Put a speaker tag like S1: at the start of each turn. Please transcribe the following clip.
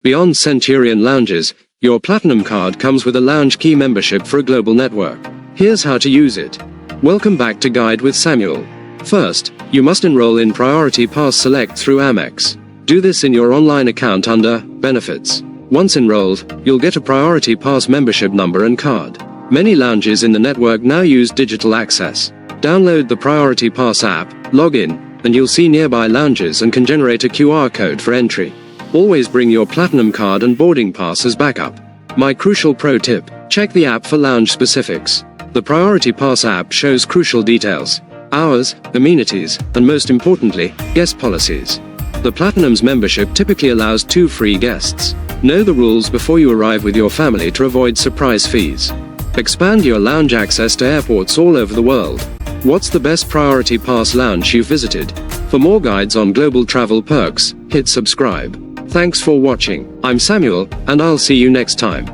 S1: Beyond Centurion lounges, your Platinum card comes with a LoungeKey membership for a global network. Here's how to use it. Welcome back to Guide with Samuel. First, you must enroll in Priority Pass Select through Amex. Do this in your online account under Benefits. Once enrolled, you'll get a Priority Pass membership number and card. Many lounges in the network now use digital access. Download the Priority Pass app, log in, and you'll see nearby lounges and can generate a QR code for entry. Always bring your Platinum card and boarding pass as backup. My crucial pro tip: check the app for lounge specifics. The Priority Pass app shows crucial details: hours, amenities, and most importantly, guest policies. The Platinum's membership typically allows 2 free guests. Know the rules before you arrive with your family to avoid surprise fees. Expand your lounge access to airports all over the world. What's the best Priority Pass lounge you've visited? For more guides on global travel perks, hit subscribe. Thanks for watching. I'm Samuel, and I'll see you next time.